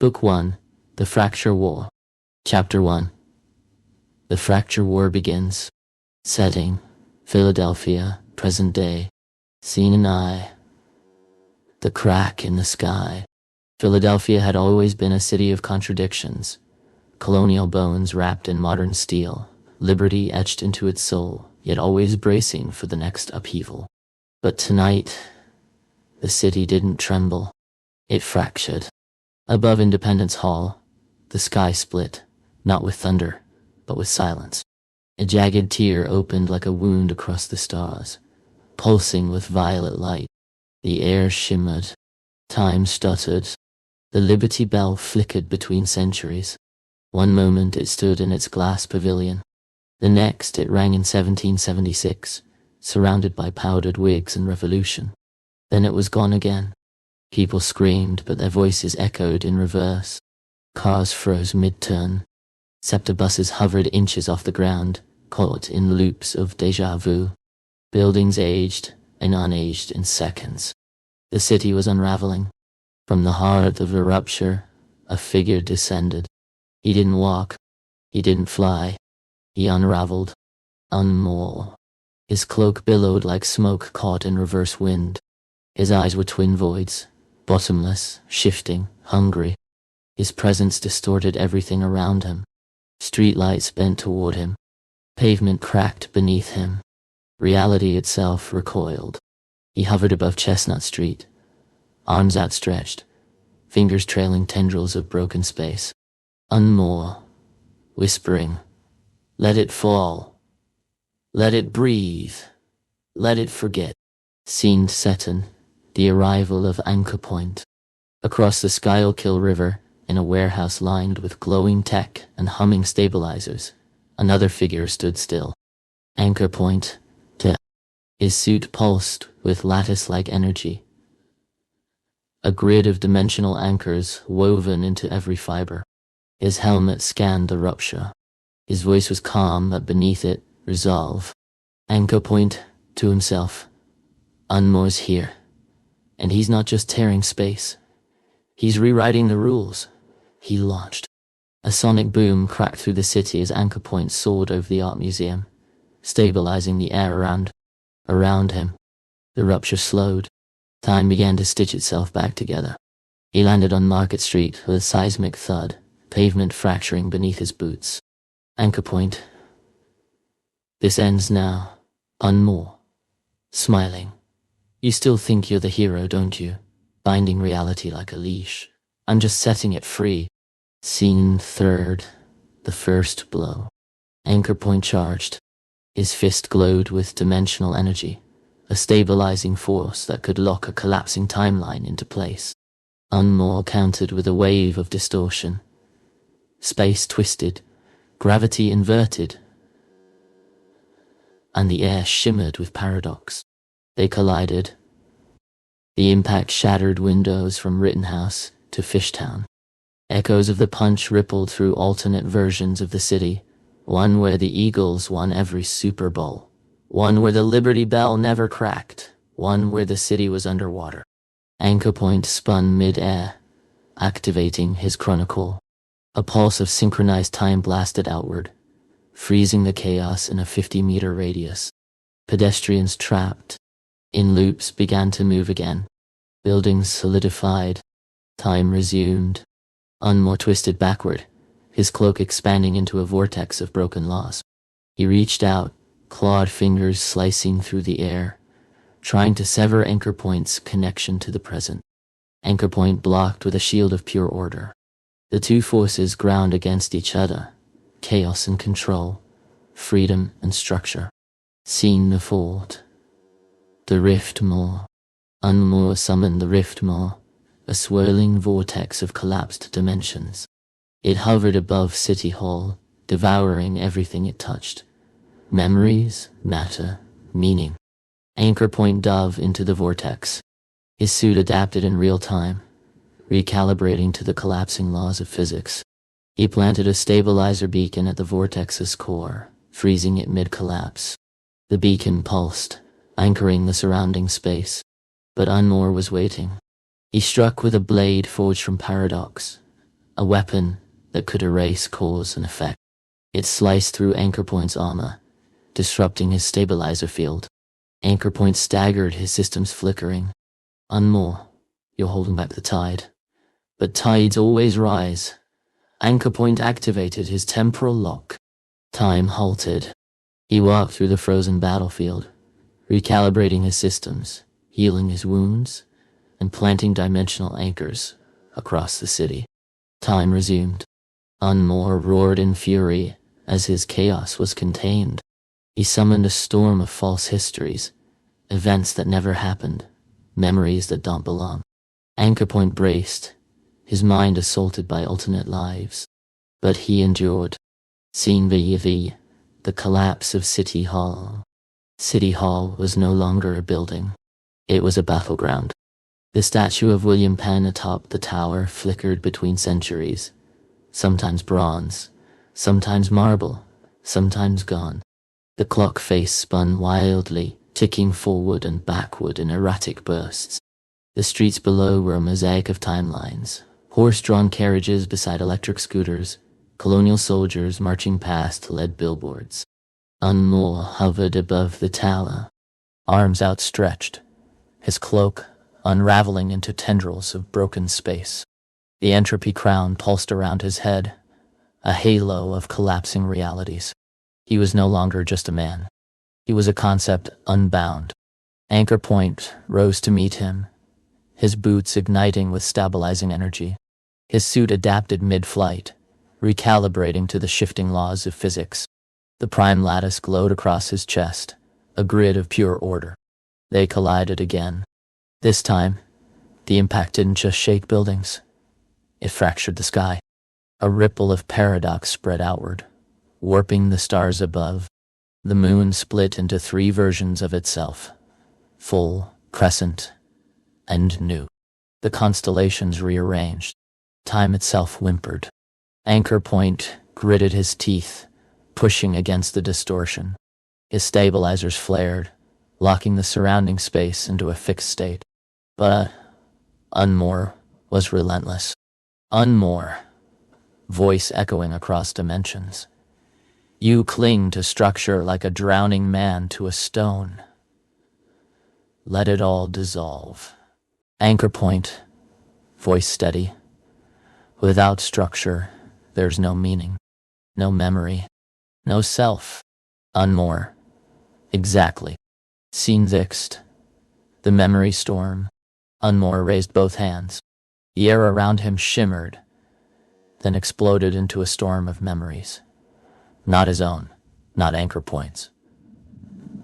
Book 1, The Fracture War. Chapter 1. The Fracture War begins. Setting: Philadelphia, present day. Scene in eye. The crack in the sky. Philadelphia had always been a city of contradictions. Colonial bones wrapped in modern steel, liberty etched into its soul, yet always bracing for the next upheaval. But tonight, the city didn't tremble. It fractured. Above Independence Hall, the sky split, not with thunder, but with silence. A jagged tear opened like a wound across the stars, pulsing with violet light. The air shimmered. Time stuttered. The Liberty Bell flickered between centuries. One moment it stood in its glass pavilion. The next it rang in 1776, surrounded by powdered wigs and revolution. Then it was gone again. People screamed, but their voices echoed in reverse. Cars froze mid-turn. SEPTA buses hovered inches off the ground, caught in loops of déjà vu. Buildings aged and unaged in seconds. The city was unraveling. From the heart of the rupture, a figure descended. He didn't walk. He didn't fly. He unraveled. Unmore. His cloak billowed like smoke caught in reverse wind. His eyes were twin voids, bottomless, shifting, hungry. His presence distorted everything around him. Streetlights bent toward him. Pavement cracked beneath him. Reality itself recoiled. He hovered above Chestnut Street, arms outstretched, fingers trailing tendrils of broken space. Unmore, whispering, "Let it fall. Let it breathe. Let it forget." Scene Seton, the arrival of Anchor Point. Across the Schuylkill River, in a warehouse lined with glowing tech and humming stabilizers, another figure stood still. Anchor Point, his suit pulsed with lattice-like energy. A grid of dimensional anchors woven into every fiber. His helmet scanned the rupture. His voice was calm, but beneath it, resolve. Anchor Point, to himself. Unmore's here. And he's not just tearing space. He's rewriting the rules. He launched. A sonic boom cracked through the city as Anchor Point soared over the art museum, stabilizing the air around him. The rupture slowed. Time began to stitch itself back together. He landed on Market Street with a seismic thud, pavement fracturing beneath his boots. Anchor Point. This ends now. Unmore. Smiling. You still think you're the hero, don't you? Binding reality like a leash. I'm just setting it free. Scene third. The first blow. Anchor Point charged. His fist glowed with dimensional energy, a stabilizing force that could lock a collapsing timeline into place. Unmore countered with a wave of distortion. Space twisted, gravity inverted, and the air shimmered with paradox. They collided. The impact shattered windows from Rittenhouse to Fishtown. Echoes of the punch rippled through alternate versions of the city, one where the Eagles won every Super Bowl, one where the Liberty Bell never cracked, one where the city was underwater. Anchor Point spun mid-air, activating his chronicle. A pulse of synchronized time blasted outward, freezing the chaos in a 50-meter radius. Pedestrians trapped in loops began to move again. Buildings solidified. Time resumed. Unmore twisted backward, his cloak expanding into a vortex of broken laws. He reached out, clawed fingers slicing through the air, trying to sever Anchor Point's connection to the present. Anchor Point blocked with a shield of pure order. The two forces ground against each other, chaos and control, freedom and structure. Scene the fourth. The Rift Maw. Unmore summoned the Rift Maw, a swirling vortex of collapsed dimensions. It hovered above City Hall, devouring everything it touched. Memories, matter, meaning. Anchor Point dove into the vortex. His suit adapted in real time, recalibrating to the collapsing laws of physics. He planted a stabilizer beacon at the vortex's core, freezing it mid-collapse. The beacon pulsed, anchoring the surrounding space. But Unmore was waiting. He struck with a blade forged from paradox, a weapon that could erase cause and effect. It sliced through Anchor Point's armor, disrupting his stabilizer field. Anchor Point staggered, his systems flickering. Unmore, you're holding back the tide. But tides always rise. Anchor Point activated his temporal lock. Time halted. He walked through the frozen battlefield, recalibrating his systems, healing his wounds, and planting dimensional anchors across the city. Time resumed. Unmore roared in fury as his chaos was contained. He summoned a storm of false histories, events that never happened, memories that don't belong. Anchor Point braced, his mind assaulted by alternate lives. But he endured. Scene VV, the collapse of City Hall. City Hall was no longer a building. It was a battleground. The statue of William Penn atop the tower flickered between centuries, sometimes bronze, sometimes marble, sometimes gone. The clock face spun wildly, ticking forward and backward in erratic bursts. The streets below were a mosaic of timelines, horse-drawn carriages beside electric scooters, colonial soldiers marching past lead billboards. Unmore hovered above the tower, arms outstretched, his cloak unraveling into tendrils of broken space. The entropy crown pulsed around his head, a halo of collapsing realities. He was no longer just a man. He was a concept unbound. Anchor Point rose to meet him, his boots igniting with stabilizing energy. His suit adapted mid-flight, recalibrating to the shifting laws of physics. The prime lattice glowed across his chest, a grid of pure order. They collided again. This time, the impact didn't just shake buildings. It fractured the sky. A ripple of paradox spread outward, warping the stars above. The moon split into 3 versions of itself: full, crescent, and new. The constellations rearranged. Time itself whimpered. Anchor Point gritted his teeth, pushing against the distortion. His stabilizers flared, locking the surrounding space into a fixed state. But Unmore was relentless. Unmore, voice echoing across dimensions. You cling to structure like a drowning man to a stone. Let it all dissolve. Anchor Point, voice steady. Without structure, there's no meaning, no memory, no self. Unmore. Exactly. Scene fixed. The memory storm. Unmore raised both hands. The air around him shimmered, then exploded into a storm of memories. Not his own, not Anchor Point's,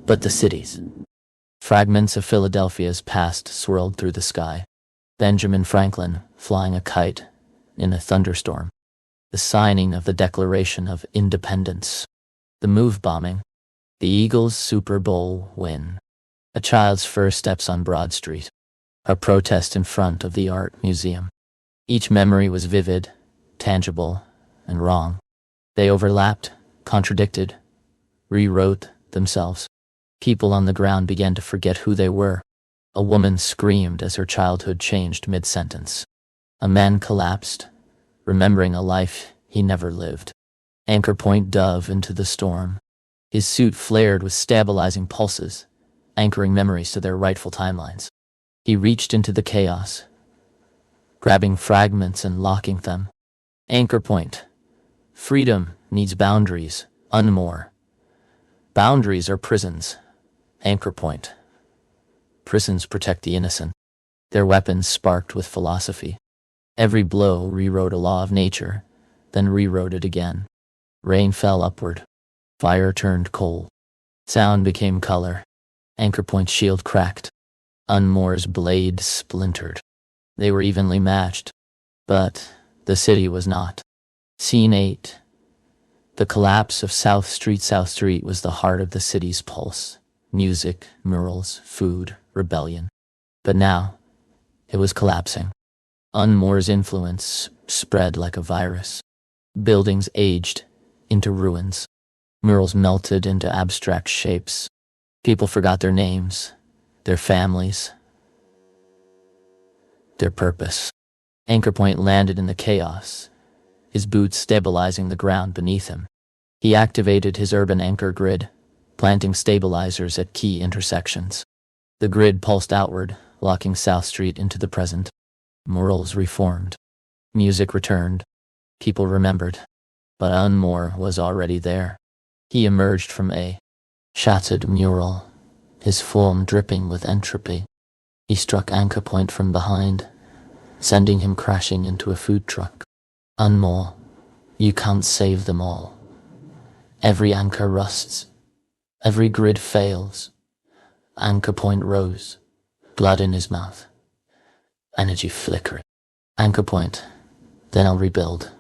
but the city's. Fragments of Philadelphia's past swirled through the sky. Benjamin Franklin flying a kite in a thunderstorm. The signing of the Declaration of Independence. The move bombing. The Eagles' Super Bowl win. A child's first steps on Broad Street. A protest in front of the art museum. Each memory was vivid, tangible, and wrong. They overlapped, contradicted, rewrote themselves. People on the ground began to forget who they were. A woman screamed as her childhood changed mid-sentence. A man collapsed, remembering a life he never lived. Anchor Point dove into the storm. His suit flared with stabilizing pulses, anchoring memories to their rightful timelines. He reached into the chaos, grabbing fragments and locking them. Anchor Point. Freedom needs boundaries. Unmore. Boundaries are prisons. Anchor Point. Prisons protect the innocent. Their weapons sparked with philosophy. Every blow rewrote a law of nature, then rewrote it again. Rain fell upward. Fire turned coal. Sound became color. Anchor Point's shield cracked. Unmore's blade splintered. They were evenly matched, but the city was not. Scene 8. The collapse of South Street. South Street was the heart of the city's pulse. Music, murals, food, rebellion. But now, it was collapsing. Unmore's influence spread like a virus. Buildings aged into ruins. Murals melted into abstract shapes. People forgot their names, their families, their purpose. Anchor Point landed in the chaos, his boots stabilizing the ground beneath him. He activated his urban anchor grid, planting stabilizers at key intersections. The grid pulsed outward, locking South Street into the present. Morals reformed. Music returned. People remembered. But Unmore was already there. He emerged from a shattered mural, his form dripping with entropy. He struck Anchor Point from behind, sending him crashing into a food truck. Unmore, you can't save them all. Every anchor rusts. Every grid fails. Anchor Point rose, blood in his mouth. Energy flickering. Anchor Point, then I'll rebuild.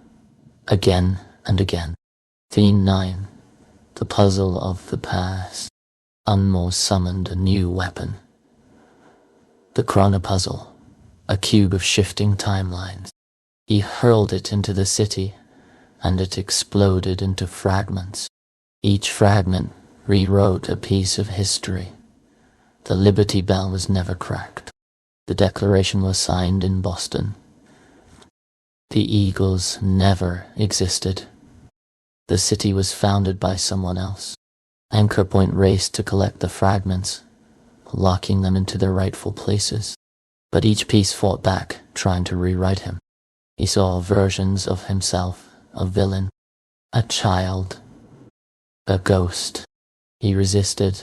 Again and again. Theme 9. The puzzle of the past. Unmore summoned a new weapon. The chronopuzzle, a cube of shifting timelines. He hurled it into the city, and it exploded into fragments. Each fragment rewrote a piece of history. The Liberty Bell was never cracked. The Declaration was signed in Boston. The Eagles never existed. The city was founded by someone else. Anchor Point raced to collect the fragments, locking them into their rightful places. But each piece fought back, trying to rewrite him. He saw versions of himself, a villain, a child, a ghost. He resisted.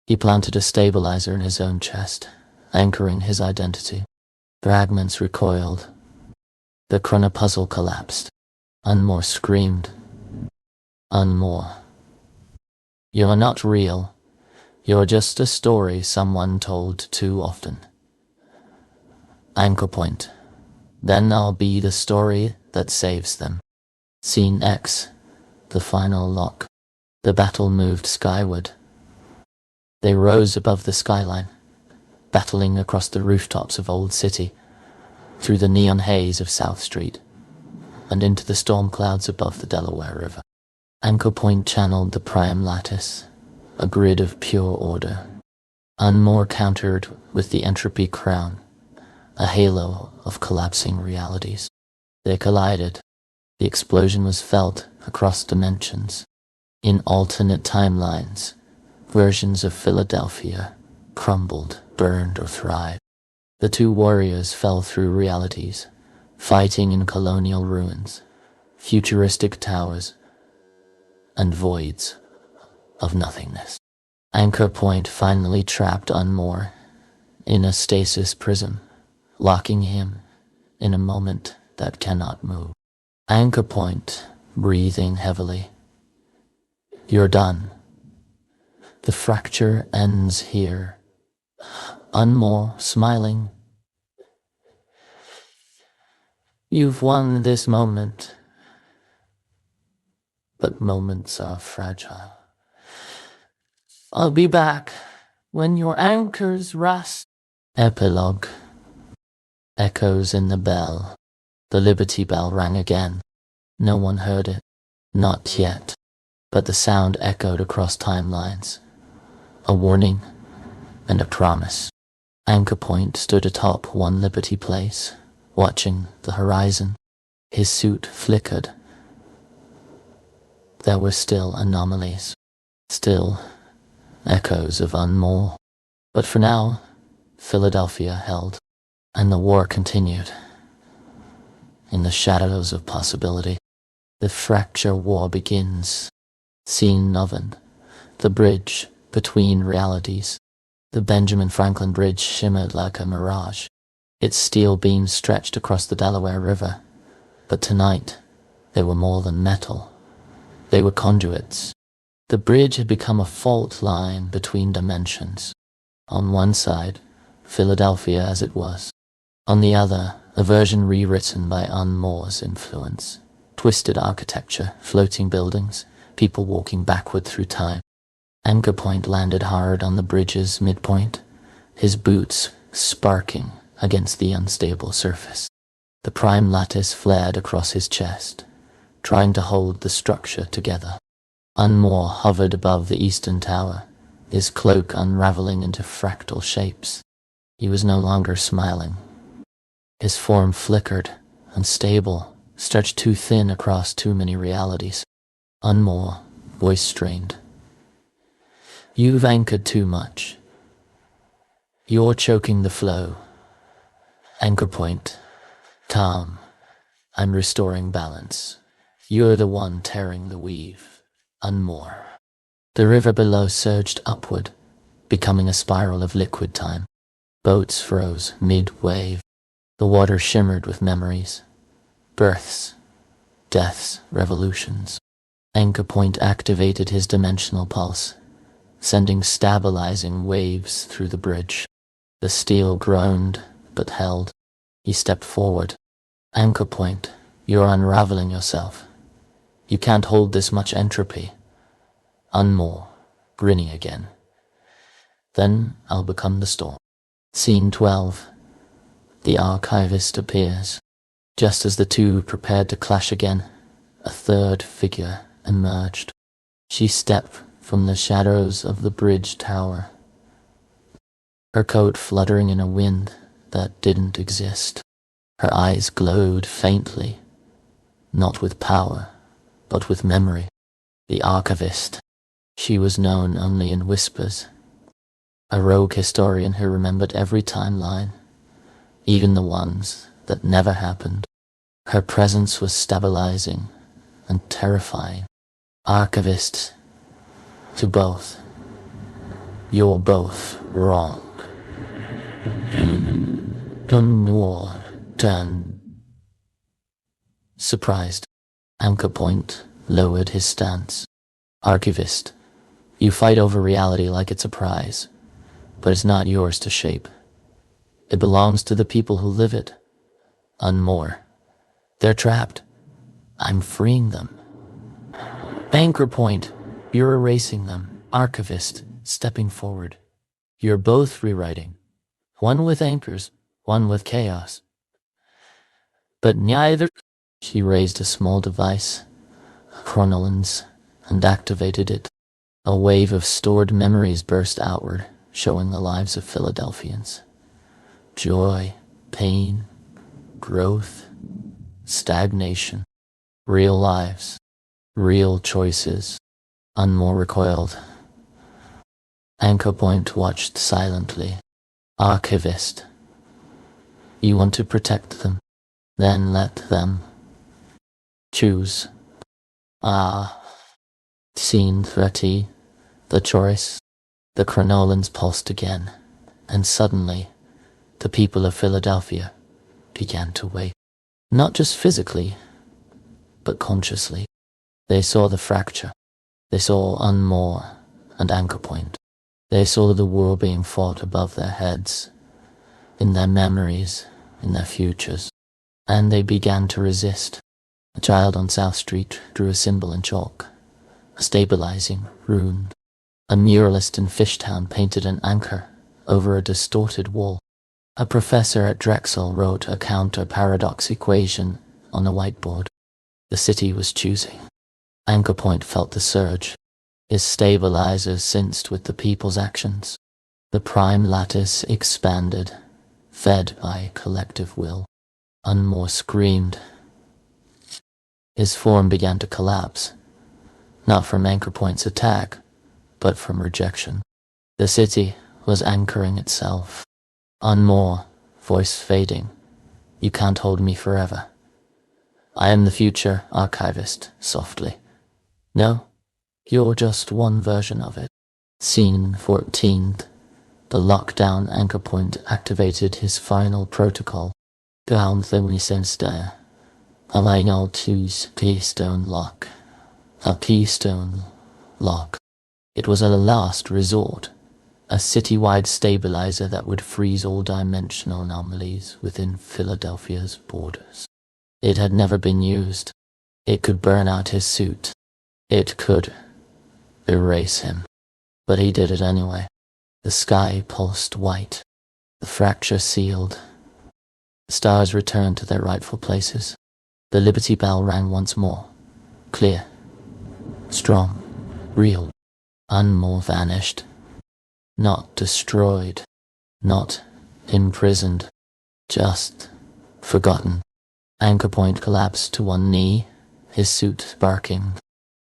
He planted a stabilizer in his own chest, anchoring his identity. Fragments recoiled. The chronopuzzle collapsed. Unmore screamed. Unmore. You're not real. You're just a story someone told too often. Anchor Point. Then I'll be the story that saves them. Scene X. The final lock. The battle moved skyward. They rose above the skyline, battling across the rooftops of Old City, through the neon haze of South Street, and into the storm clouds above the Delaware River. Anchor Point channeled the prime lattice, a grid of pure order. Unmore countered with the entropy crown, a halo of collapsing realities. They collided. The explosion was felt across dimensions. In alternate timelines, versions of Philadelphia crumbled, burned, or thrived. The two warriors fell through realities, fighting in colonial ruins, futuristic towers, and voids of nothingness. Anchor Point finally trapped Unmore in a stasis prism, locking him in a moment that cannot move. Anchor Point, breathing heavily. You're done. The fracture ends here. Unmore, smiling. You've won this moment. But moments are fragile. I'll be back when your anchors rust. Epilogue. Echoes in the bell. The Liberty Bell rang again. No one heard it. Not yet. But the sound echoed across timelines. A warning and a promise. Anchor Point stood atop One Liberty Place, watching the horizon. His suit flickered. There were still anomalies. Still echoes of Unmore. But for now, Philadelphia held, and the war continued. In the shadows of possibility, the fracture war begins. Scene 11. The bridge between realities. The Benjamin Franklin Bridge shimmered like a mirage. Its steel beams stretched across the Delaware River. But tonight, they were more than metal. They were conduits. The bridge had become a fault line between dimensions. On one side, Philadelphia as it was. On the other, a version rewritten by Unmore's influence. Twisted architecture, floating buildings, people walking backward through time. Anchor Point landed hard on the bridge's midpoint, his boots sparking against the unstable surface. The prime lattice flared across his chest, trying to hold the structure together. Unmore hovered above the eastern tower, his cloak unraveling into fractal shapes. He was no longer smiling. His form flickered, unstable, stretched too thin across too many realities. Unmore, voice strained. You've anchored too much. You're choking the flow. Anchor point. Calm. I'm restoring balance. You're the one tearing the weave. Unmore. The river below surged upward, becoming a spiral of liquid time. Boats froze mid-wave. The water shimmered with memories. Births, deaths, revolutions. Anchor point activated his dimensional pulse, sending stabilizing waves through the bridge. The steel groaned, but held. He stepped forward. Anchor point, you're unraveling yourself. You can't hold this much entropy. Unmore, grinning again. Then I'll become the storm. Scene 12. The archivist appears. Just as the two prepared to clash again, a third figure emerged. She stepped from the shadows of the bridge tower, her coat fluttering in a wind that didn't exist. Her eyes glowed faintly, not with power, but with memory. The archivist. She was known only in whispers. A rogue historian who remembered every timeline, even the ones that never happened. Her presence was stabilizing and terrifying. Archivist, to both. You're both wrong. Turn. Surprised, Anchor Point lowered his stance. Archivist, you fight over reality like it's a prize, but it's not yours to shape. It belongs to the people who live it. Unmore. They're trapped. I'm freeing them. Anchor Point, you're erasing them. Archivist, stepping forward. You're both rewriting. One with anchors, one with chaos. But neither. She raised a small device, a chronolens, and activated it. A wave of stored memories burst outward, showing the lives of Philadelphians. Joy, pain, growth, stagnation. Real lives, real choices. Unmore recoiled. Anchor Point watched silently. Archivist, you want to protect them, then let them choose. Scene 30, the choice. The chronolens pulsed again, and suddenly, the people of Philadelphia began to wake. Not just physically, but consciously. They saw the fracture. They saw Unmore and Anchor Point. They saw the war being fought above their heads, in their memories, in their futures. And they began to resist. A child on South Street drew a symbol in chalk, a stabilizing rune. A muralist in Fishtown painted an anchor over a distorted wall. A professor at Drexel wrote a counter-paradox equation on a whiteboard. The city was choosing. Anchor Point felt the surge. His stabilizers sensed with the people's actions. The prime lattice expanded, fed by collective will. Unmore screamed. His form began to collapse, not from Anchor Point's attack, but from rejection. The city was anchoring itself. Unmore, voice fading. You can't hold me forever. I am the future, archivist, softly. No, you're just one version of it. Scene 14. The lockdown Anchor Point activated his final protocol. Down the Wissenstein. Allowing all two's keystone lock. A keystone lock. It was a last resort. A city-wide stabilizer that would freeze all dimensional anomalies within Philadelphia's borders. It had never been used. It could burn out his suit. It could erase him. But he did it anyway. The sky pulsed white. The fracture sealed. The stars returned to their rightful places. The Liberty Bell rang once more. Clear. Strong. Real. Unmore vanished. Not destroyed. Not imprisoned. Just forgotten. Anchor Point collapsed to one knee, his suit barking.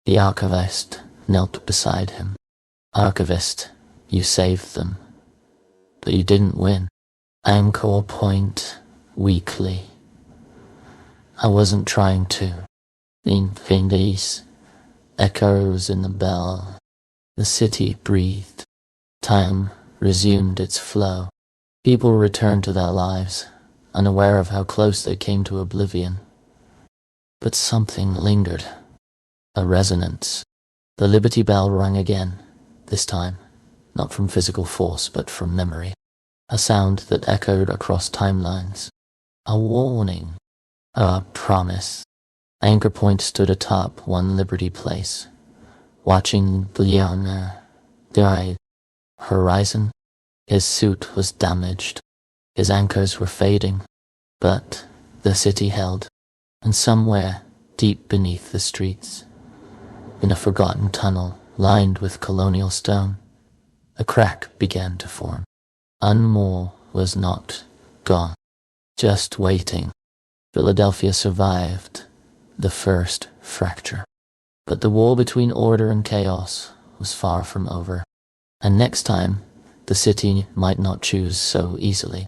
The archivist knelt beside him. Archivist, you saved them, but you didn't win. Anchor Point, weakly. I wasn't trying to. In fingers, echoes in the bell. The city breathed. Time resumed its flow. People returned to their lives, unaware of how close they came to oblivion. But something lingered. A resonance. The Liberty Bell rang again, this time, not from physical force but from memory. A sound that echoed across timelines. A warning. A promise. Anchor Point stood atop one Liberty Place, watching beyond the horizon. His suit was damaged. His anchors were fading. But the city held, and somewhere, deep beneath the streets, in a forgotten tunnel lined with colonial stone, a crack began to form. Unmore was not gone, just waiting. Philadelphia survived the first fracture. But the war between order and chaos was far from over. And next time, the city might not choose so easily.